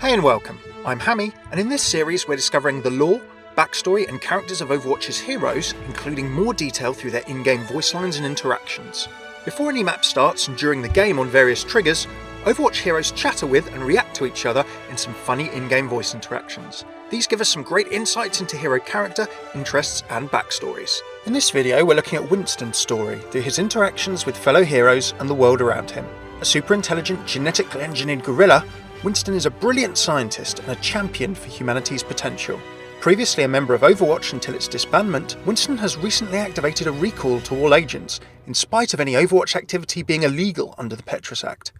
Hey and welcome, I'm Hammeh, and in this series we're discovering the lore, backstory and characters of Overwatch's heroes, including more detail through their in-game voice lines and interactions. Before any map starts and during the game on various triggers, Overwatch heroes chatter with and react to each other in some funny in-game voice interactions. These give us some great insights into hero character, interests and backstories. In this video we're looking at Winston's story through his interactions with fellow heroes and the world around him. A super intelligent, genetically engineered gorilla, Winston is a brilliant scientist and a champion for humanity's potential. Previously a member of Overwatch until its disbandment, Winston has recently activated a recall to all agents, in spite of any Overwatch activity being illegal under the Petras Act.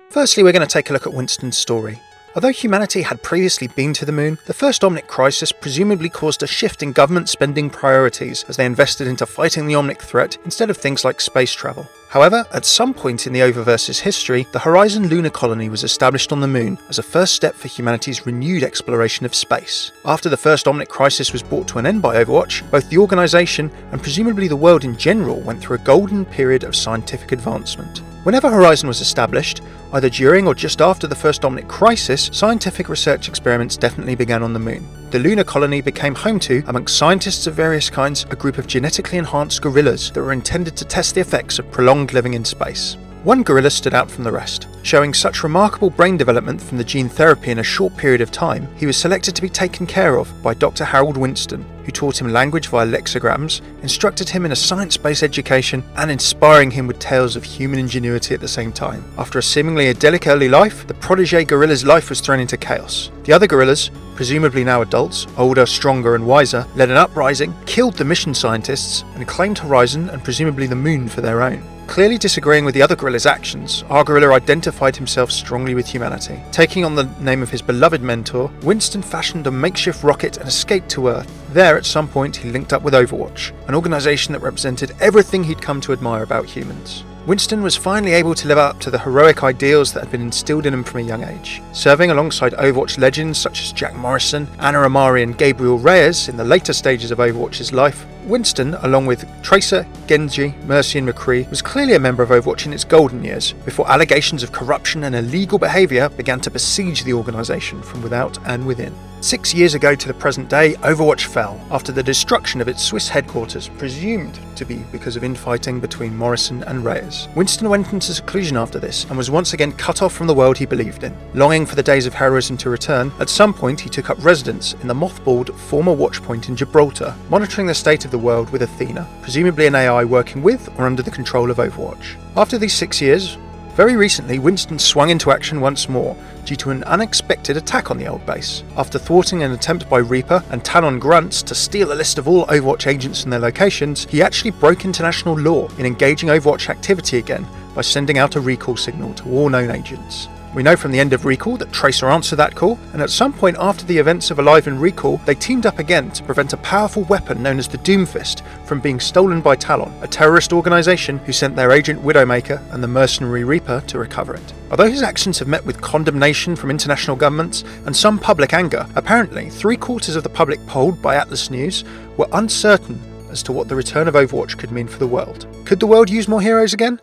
Firstly, we're going to take a look at Winston's story. Although humanity had previously been to the moon, the first Omnic Crisis presumably caused a shift in government spending priorities as they invested into fighting the Omnic threat instead of things like space travel. However, at some point in the Oververse's history, the Horizon lunar colony was established on the moon as a first step for humanity's renewed exploration of space. After the first Omnic Crisis was brought to an end by Overwatch, both the organisation and presumably the world in general went through a golden period of scientific advancement. Whenever Horizon was established, either during or just after the first Omnic Crisis, scientific research experiments definitely began on the moon. The lunar colony became home to, amongst scientists of various kinds, a group of genetically enhanced gorillas that were intended to test the effects of prolonged living in space. One gorilla stood out from the rest. Showing such remarkable brain development from the gene therapy in a short period of time, he was selected to be taken care of by Dr. Harold Winston, who taught him language via lexicograms, instructed him in a science-based education, and inspiring him with tales of human ingenuity at the same time. After a seemingly idyllic early life, the protege gorilla's life was thrown into chaos. The other gorillas, presumably now adults, older, stronger and wiser, led an uprising, killed the mission scientists, and claimed Horizon and presumably the moon for their own. Clearly disagreeing with the other gorilla's actions, our gorilla identified himself strongly with humanity. Taking on the name of his beloved mentor, Winston fashioned a makeshift rocket and escaped to Earth. There, at some point, he linked up with Overwatch, an organisation that represented everything he'd come to admire about humans. Winston was finally able to live up to the heroic ideals that had been instilled in him from a young age. Serving alongside Overwatch legends such as Jack Morrison, Ana Amari and Gabriel Reyes in the later stages of Overwatch's life, Winston, along with Tracer, Genji, Mercy and McCree, was clearly a member of Overwatch in its golden years, before allegations of corruption and illegal behaviour began to besiege the organisation from without and within. 6 years ago to the present day, Overwatch fell after the destruction of its Swiss headquarters, presumed to be because of infighting between Morrison and Reyes. Winston went into seclusion after this and was once again cut off from the world he believed in. Longing for the days of heroism to return, at some point he took up residence in the mothballed former watchpoint in Gibraltar, monitoring the state of the world with Athena, presumably an AI working with or under the control of Overwatch. After these 6 years, very recently Winston swung into action once more due to an unexpected attack on the old base. After thwarting an attempt by Reaper and Talon Grunts to steal a list of all Overwatch agents and their locations, he actually broke international law in engaging Overwatch activity again by sending out a recall signal to all known agents. We know from the end of Recall that Tracer answered that call, and at some point after the events of Alive and Recall, they teamed up again to prevent a powerful weapon known as the Doomfist from being stolen by Talon, a terrorist organisation who sent their agent Widowmaker and the mercenary Reaper to recover it. Although his actions have met with condemnation from international governments and some public anger, apparently 3/4 of the public polled by Atlas News were uncertain as to what the return of Overwatch could mean for the world. Could the world use more heroes again?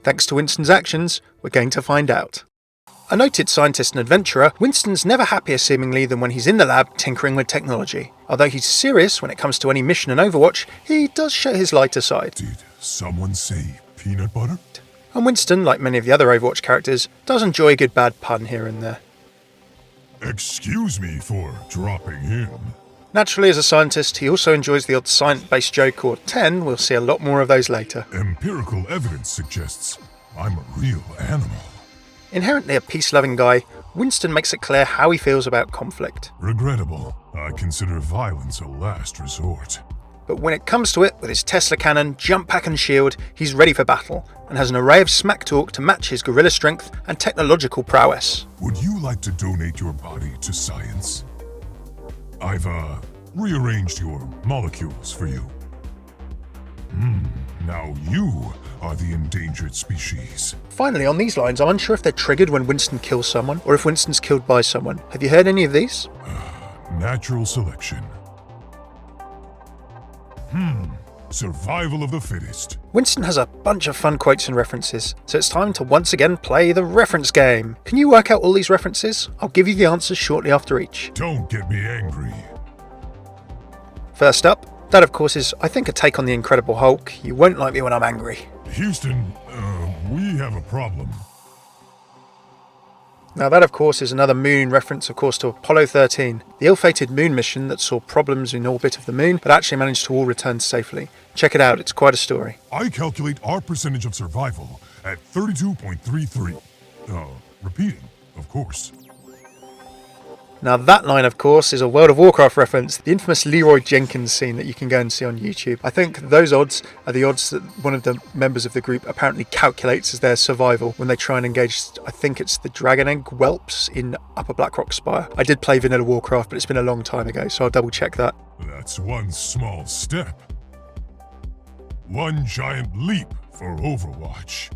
Thanks to Winston's actions, we're going to find out. A noted scientist and adventurer, Winston's never happier seemingly than when he's in the lab tinkering with technology. Although he's serious when it comes to any mission in Overwatch, he does show his lighter side. Did someone say peanut butter? And Winston, like many of the other Overwatch characters, does enjoy a good bad pun here and there. Excuse me for dropping him. Naturally, as a scientist, he also enjoys the odd science-based joke or 10. We'll see a lot more of those later. Empirical evidence suggests I'm a real animal. Inherently a peace-loving guy, Winston makes it clear how he feels about conflict. Regrettable. I consider violence a last resort. But when it comes to it, with his Tesla cannon, jump pack and shield, he's ready for battle, and has an array of smack talk to match his gorilla strength and technological prowess. Would you like to donate your body to science? I've, rearranged your molecules for you. Now you are the endangered species. Finally, on these lines, I'm unsure if they're triggered when Winston kills someone, or if Winston's killed by someone. Have you heard any of these? Natural selection. Survival of the fittest. Winston has a bunch of fun quotes and references, so it's time to once again play the reference game. Can you work out all these references? I'll give you the answers shortly after each. Don't get me angry. First up, that of course is, I think, a take on the Incredible Hulk. You won't like me when I'm angry. Houston, we have a problem. Now that of course is another moon reference of course to Apollo 13, the ill-fated moon mission that saw problems in orbit of the moon but actually managed to all return safely. Check it out, it's quite a story. I calculate our percentage of survival at 32.33. Repeating, of course. Now that line of course is a World of Warcraft reference, the infamous Leroy Jenkins scene that you can go and see on YouTube. I think those odds are the odds that one of the members of the group apparently calculates as their survival when they try and engage, I think it's the Dragon Egg Whelps in Upper Blackrock Spire. I did play Vanilla Warcraft but it's been a long time ago, so I'll double check that. That's one small step. One giant leap for Overwatch.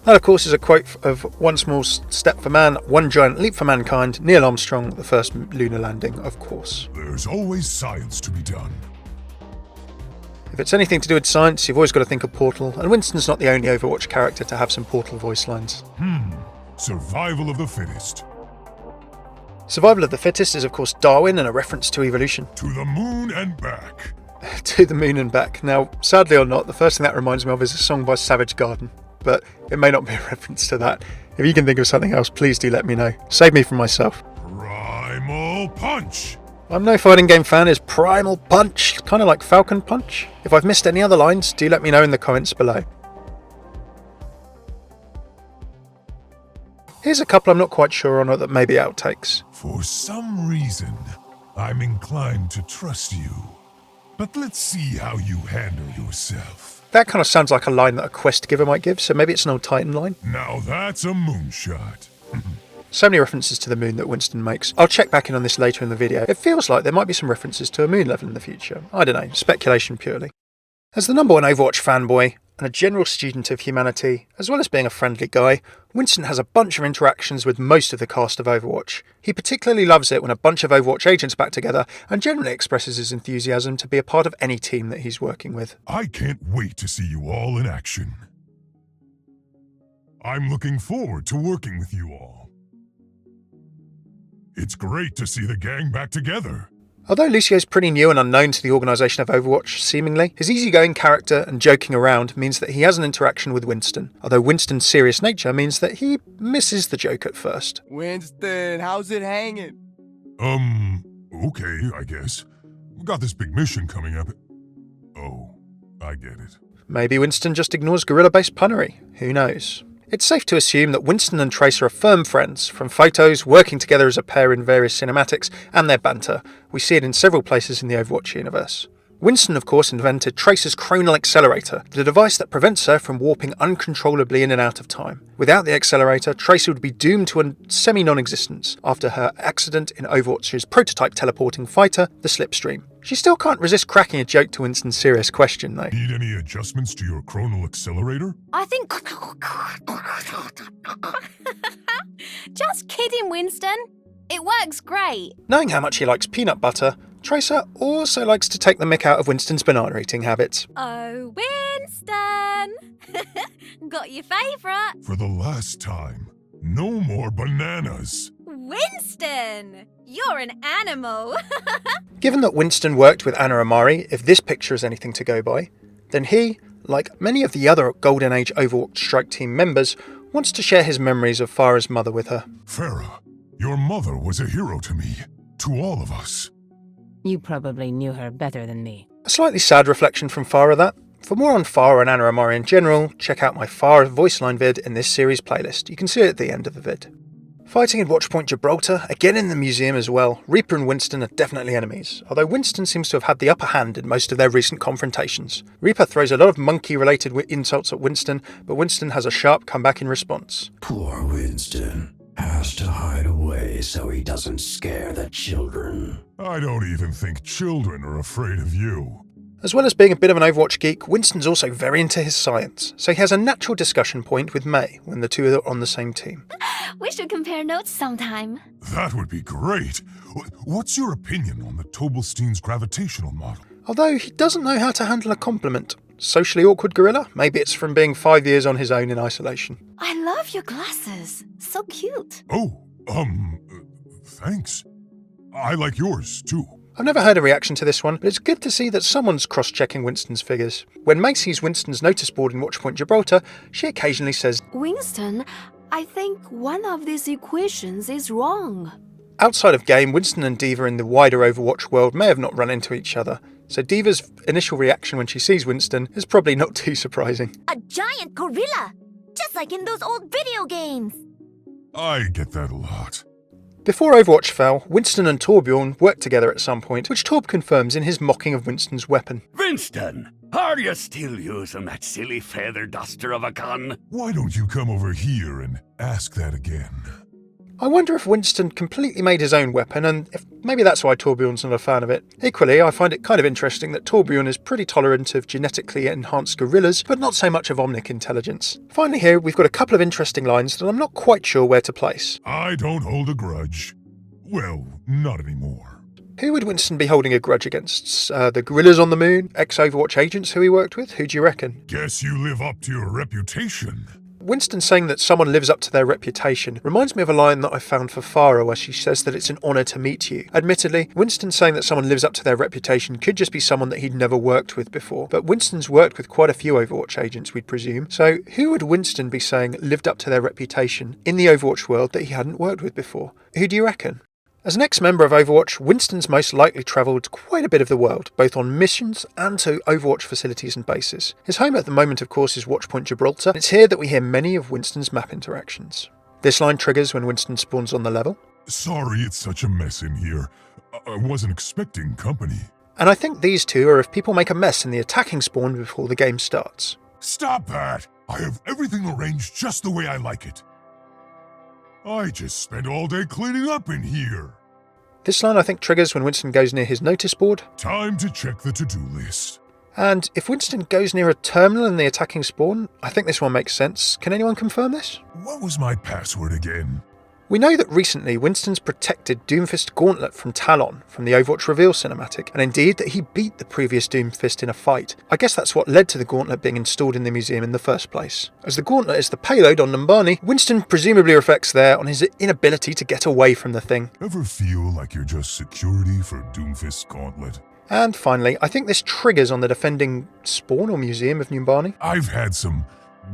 That of course is a quote of one small step for man, one giant leap for mankind, Neil Armstrong, the first lunar landing, of course. There's always science to be done. If it's anything to do with science, you've always got to think of Portal, and Winston's not the only Overwatch character to have some Portal voice lines. Survival of the fittest. Survival of the fittest is of course Darwin and a reference to evolution. To the moon and back. To the moon and back. Now, sadly or not, the first thing that reminds me of is a song by Savage Garden. But it may not be a reference to that. If you can think of something else, please do let me know. Save me from myself. Primal Punch! I'm no fighting game fan, is Primal Punch kind of like Falcon Punch? If I've missed any other lines, do let me know in the comments below. Here's a couple I'm not quite sure on, or that may be outtakes. For some reason, I'm inclined to trust you. But let's see how you handle yourself. That kind of sounds like a line that a quest giver might give, so maybe it's an old Titan line. Now that's a moonshot. So many references to the moon that Winston makes. I'll check back in on this later in the video. It feels like there might be some references to a moon level in the future. I don't know, speculation purely. As the number one Overwatch fanboy, and a general student of humanity, as well as being a friendly guy, Winston has a bunch of interactions with most of the cast of Overwatch. He particularly loves it when a bunch of Overwatch agents back together, and generally expresses his enthusiasm to be a part of any team that he's working with. I can't wait to see you all in action. I'm looking forward to working with you all. It's great to see the gang back together. Although Lucio's pretty new and unknown to the organisation of Overwatch, seemingly, his easygoing character and joking around means that he has an interaction with Winston, although Winston's serious nature means that he misses the joke at first. Winston, how's it hanging? Okay, I guess. We got this big mission coming up. Oh, I get it. Maybe Winston just ignores gorilla-based punnery, who knows? It's safe to assume that Winston and Tracer are firm friends, from photos, working together as a pair in various cinematics, and their banter. We see it in several places in the Overwatch universe. Winston, of course, invented Tracer's chronal accelerator, the device that prevents her from warping uncontrollably in and out of time. Without the accelerator, Tracer would be doomed to a semi-non-existence after her accident in Overwatch's prototype teleporting fighter, the Slipstream. She still can't resist cracking a joke to Winston's serious question, though. Need any adjustments to your chronal accelerator? I think... Just kidding, Winston. It works great. Knowing how much he likes peanut butter, Tracer also likes to take the mick out of Winston's banana eating habits. Oh, Winston! Got your favourite. For the last time, no more bananas. Winston! You're an animal. Given that Winston worked with Anna Amari, if this picture is anything to go by, then he, like many of the other Golden Age Overwatch Strike Team members, wants to share his memories of Farah's mother with her. Farah, your mother was a hero to me, to all of us. You probably knew her better than me. A slightly sad reflection from Farah, that. For more on Farah and Anna Amari in general, check out my Farah voice line vid in this series playlist. You can see it at the end of the vid. Fighting in Watchpoint Gibraltar, again in the museum as well, Reaper and Winston are definitely enemies, although Winston seems to have had the upper hand in most of their recent confrontations. Reaper throws a lot of monkey-related insults at Winston, but Winston has a sharp comeback in response. Poor Winston has to hide away so he doesn't scare the children. I don't even think children are afraid of you. As well as being a bit of an Overwatch geek, Winston's also very into his science, so he has a natural discussion point with May when the two are on the same team. We should compare notes sometime. That would be great. What's your opinion on the Tobelstein's gravitational model? Although he doesn't know how to handle a compliment. Socially awkward gorilla? Maybe it's from being 5 years on his own in isolation. I love your glasses. So cute. Oh, thanks. I like yours, too. I've never heard a reaction to this one, but it's good to see that someone's cross-checking Winston's figures. When May sees Winston's notice board in Watchpoint Gibraltar, she occasionally says, Winston, I think one of these equations is wrong. Outside of game, Winston and Diva in the wider Overwatch world may have not run into each other, so Diva's initial reaction when she sees Winston is probably not too surprising. A giant gorilla! Just like in those old video games! I get that a lot. Before Overwatch fell, Winston and Torbjorn worked together at some point, which Torb confirms in his mocking of Winston's weapon. Winston, are you still using that silly feather duster of a gun? Why don't you come over here and ask that again? I wonder if Winston completely made his own weapon, and if maybe that's why Torbjorn's not a fan of it. Equally, I find it kind of interesting that Torbjorn is pretty tolerant of genetically enhanced gorillas, but not so much of Omnic intelligence. Finally here, we've got a couple of interesting lines that I'm not quite sure where to place. I don't hold a grudge. Well, not anymore. Who would Winston be holding a grudge against? The gorillas on the moon? Ex-Overwatch agents who he worked with? Who do you reckon? Guess you live up to your reputation. Winston saying that someone lives up to their reputation reminds me of a line that I found for Farah where she says that it's an honour to meet you. Admittedly, Winston saying that someone lives up to their reputation could just be someone that he'd never worked with before, but Winston's worked with quite a few Overwatch agents, we'd presume, so who would Winston be saying lived up to their reputation in the Overwatch world that he hadn't worked with before? Who do you reckon? As an ex-member of Overwatch, Winston's most likely travelled quite a bit of the world, both on missions and to Overwatch facilities and bases. His home at the moment, of course, is Watchpoint Gibraltar, and it's here that we hear many of Winston's map interactions. This line triggers when Winston spawns on the level. Sorry it's such a mess in here. I wasn't expecting company. And I think these two are if people make a mess in the attacking spawn before the game starts. Stop that! I have everything arranged just the way I like it. I just spent all day cleaning up in here. This line I think triggers when Winston goes near his notice board. Time to check the to-do list. And if Winston goes near a terminal in the attacking spawn, I think this one makes sense. Can anyone confirm this? What was my password again? We know that recently Winston's protected Doomfist Gauntlet from Talon from the Overwatch reveal cinematic, and indeed that he beat the previous Doomfist in a fight. I guess that's what led to the Gauntlet being installed in the museum in the first place. As the Gauntlet is the payload on Numbani, Winston presumably reflects there on his inability to get away from the thing. Ever feel like you're just security for Doomfist Gauntlet? And finally, I think this triggers on the defending spawn or museum of Numbani. I've had some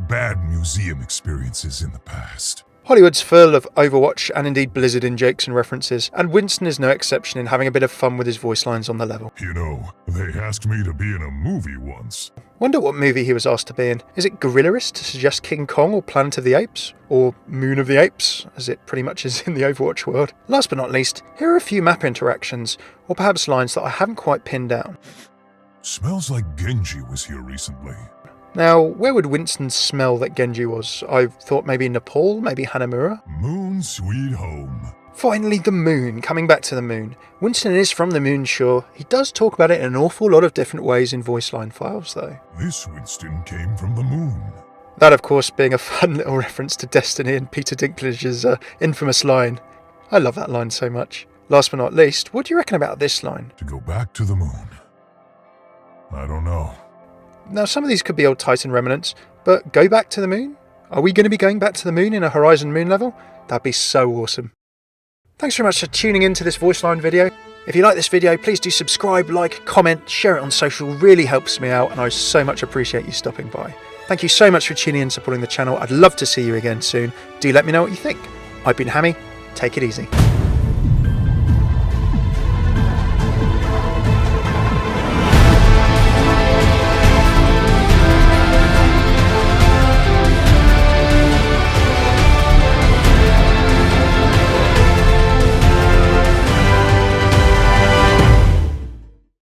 bad museum experiences in the past. Hollywood's full of Overwatch and indeed Blizzard in jokes and references, and Winston is no exception in having a bit of fun with his voice lines on the level. You know, they asked me to be in a movie once. Wonder what movie he was asked to be in. Is it Gorillist to suggest King Kong or Planet of the Apes? Or Moon of the Apes, as it pretty much is in the Overwatch world? Last but not least, here are a few map interactions, or perhaps lines that I haven't quite pinned down. Smells like Genji was here recently. Now, where would Winston smell that Genji was? I thought maybe Nepal, maybe Hanamura? Moon sweet home. Finally, the moon. Coming back to the moon. Winston is from the moon, sure. He does talk about it in an awful lot of different ways in voice line files, though. This Winston came from the moon. That, of course, being a fun little reference to Destiny and Peter Dinklage's infamous line. I love that line so much. Last but not least, what do you reckon about this line? To go back to the moon. I don't know. Now, some of these could be old Titan remnants, but go back to the moon? Are we going to be going back to the moon in a Horizon Moon level? That'd be so awesome. Thanks very much for tuning in to this voice line video. If you like this video, please do subscribe, like, comment, share it on social. Really helps me out, and I so much appreciate you stopping by. Thank you so much for tuning in and supporting the channel. I'd love to see you again soon. Do let me know what you think. I've been Hammeh. Take it easy.